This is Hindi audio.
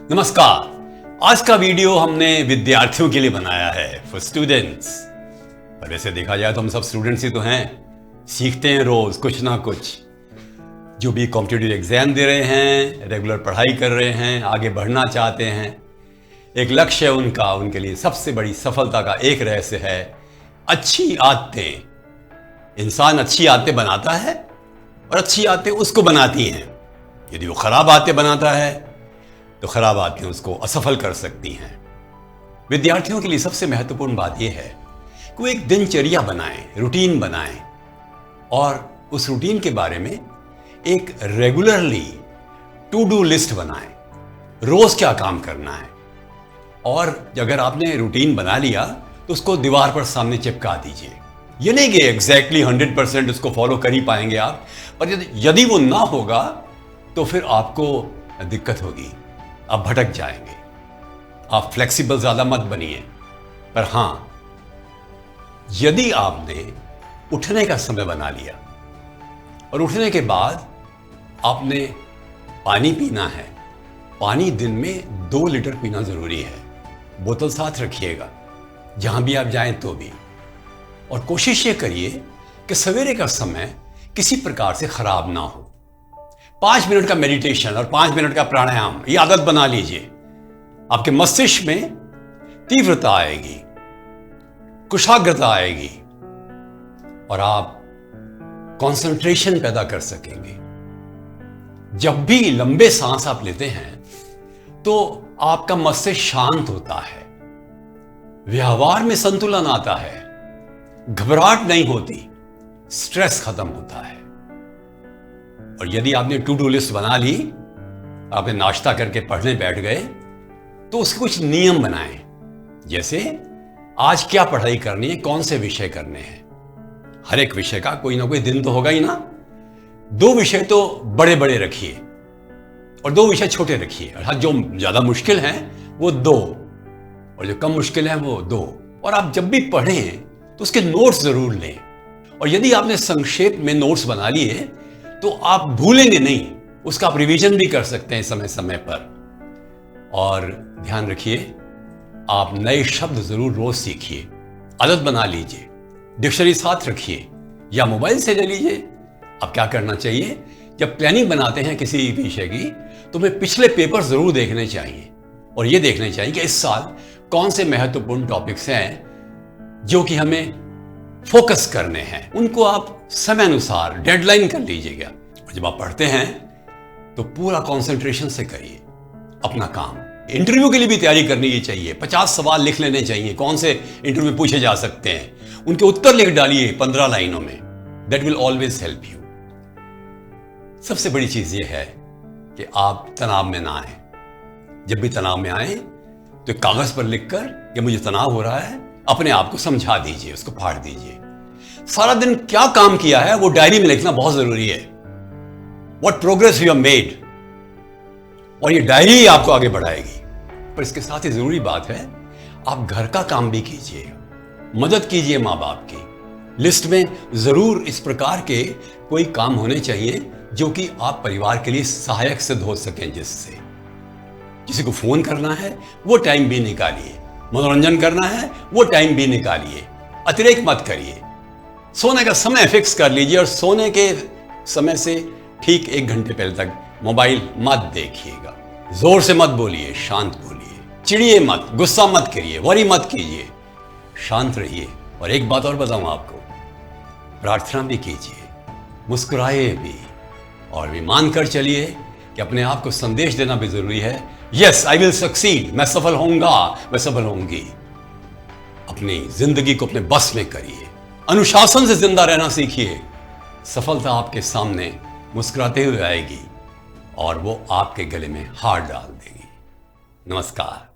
नमस्कार। आज का वीडियो हमने विद्यार्थियों के लिए बनाया है, फॉर स्टूडेंट्स। पर वैसे देखा जाए तो हम सब स्टूडेंट्स ही तो हैं, सीखते हैं रोज कुछ ना कुछ। जो भी कॉम्पिटिटिव एग्जाम दे रहे हैं, रेगुलर पढ़ाई कर रहे हैं, आगे बढ़ना चाहते हैं, एक लक्ष्य है उनका, उनके लिए सबसे बड़ी सफलता का एक रहस्य है अच्छी आदतें। इंसान अच्छी आदतें बनाता है और अच्छी आदतें उसको बनाती हैं। यदि वो खराब आदतें बनाता है तो खराब आदतें उसको असफल कर सकती हैं। विद्यार्थियों के लिए सबसे महत्वपूर्ण बात यह है कि वो एक दिनचर्या बनाएं, रूटीन बनाएं और उस रूटीन के बारे में एक रेगुलरली टू डू लिस्ट बनाएं। रोज क्या काम करना है, और अगर आपने रूटीन बना लिया तो उसको दीवार पर सामने चिपका दीजिए। ये नहीं कि एग्जैक्टली 100% उसको फॉलो कर ही पाएंगे आप, पर यदि वो ना होगा तो फिर आपको दिक्कत होगी, आप भटक जाएंगे। आप फ्लेक्सिबल ज्यादा मत बनिए। पर हां, यदि आपने उठने का समय बना लिया और उठने के बाद आपने पानी पीना है, पानी दिन में 2 लीटर पीना जरूरी है। बोतल साथ रखिएगा जहां भी आप जाएं तो भी। और कोशिश ये करिए कि सवेरे का समय किसी प्रकार से खराब ना हो। 5 मिनट का मेडिटेशन और 5 मिनट का प्राणायाम, ये आदत बना लीजिए। आपके मस्तिष्क में तीव्रता आएगी, कुशाग्रता आएगी और आप कंसंट्रेशन पैदा कर सकेंगे। जब भी लंबे सांस आप लेते हैं तो आपका मस्तिष्क शांत होता है, व्यवहार में संतुलन आता है, घबराहट नहीं होती, स्ट्रेस खत्म होता है। और यदि आपने टू डू लिस्ट बना ली, आपने नाश्ता करके पढ़ने बैठ गए, तो उसके कुछ नियम बनाएं। जैसे आज क्या पढ़ाई करनी है, कौन से विषय करने हैं। हर एक विषय का कोई ना कोई दिन तो होगा ही ना। 2 विषय तो बड़े बड़े रखिए और 2 विषय छोटे रखिए। अर्थात जो ज्यादा मुश्किल हैं वो 2 और जो कम मुश्किल हैं वो 2। और आप जब भी पढ़ें तो उसके नोट्स जरूर लें। और यदि आपने संक्षेप में नोट्स बना लिए तो आप भूलेंगे नहीं, उसका आप रिवीजन भी कर सकते हैं समय समय पर। और ध्यान रखिए, आप नए शब्द जरूर रोज सीखिए, आदत बना लीजिए। डिक्शनरी साथ रखिए या मोबाइल से ले लीजिए। अब क्या करना चाहिए, जब प्लानिंग बनाते हैं किसी विषय की तो हमें पिछले पेपर जरूर देखने चाहिए और यह देखने चाहिए कि इस साल कौन से महत्वपूर्ण टॉपिक्स हैं जो कि हमें फोकस करने हैं। उनको आप समय अनुसार डेडलाइन कर लीजिएगा। और जब आप पढ़ते हैं तो पूरा कंसंट्रेशन से करिए अपना काम। इंटरव्यू के लिए भी तैयारी करनी ही चाहिए। 50 सवाल लिख लेने चाहिए, कौन से इंटरव्यू पूछे जा सकते हैं, उनके उत्तर लिख डालिए 15 लाइनों में। That will always help you. सबसे बड़ी चीज यह है कि आप तनाव में ना आए। जब भी तनाव में आए तो कागज पर लिखकर कि मुझे तनाव हो रहा है, अपने आप को समझा दीजिए, उसको फाड़ दीजिए। सारा दिन क्या काम किया है वो डायरी में लिखना बहुत जरूरी है। What progress you have made. और ये डायरी ही आपको आगे बढ़ाएगी। पर इसके साथ ही जरूरी बात है, आप घर का काम भी कीजिए, मदद कीजिए मां बाप की। लिस्ट में जरूर इस प्रकार के कोई काम होने चाहिए जो कि आप परिवार के लिए सहायक सिद्ध हो सकें। जिससे किसी को फोन करना है वो टाइम भी निकालिए, मनोरंजन करना है वो टाइम भी निकालिए। अतिरेक मत करिए। सोने का समय फिक्स कर लीजिए और सोने के समय से ठीक 1 घंटे पहले तक मोबाइल मत देखिएगा। जोर से मत बोलिए, शांत बोलिए। चिढ़िए मत, गुस्सा मत करिए, वरी मत कीजिए, शांत रहिए। और एक बात और बताऊं आपको, प्रार्थना भी कीजिए, मुस्कुराइए भी, और भी मानकर चलिए कि अपने आप को संदेश देना भी जरूरी है। Yes, I will succeed. मैं सफल होऊंगा, मैं सफल होऊंगी। अपनी जिंदगी को अपने बस में करिए, अनुशासन से जिंदा रहना सीखिए। सफलता आपके सामने मुस्कुराते हुए आएगी और वो आपके गले में हार डाल देगी। नमस्कार।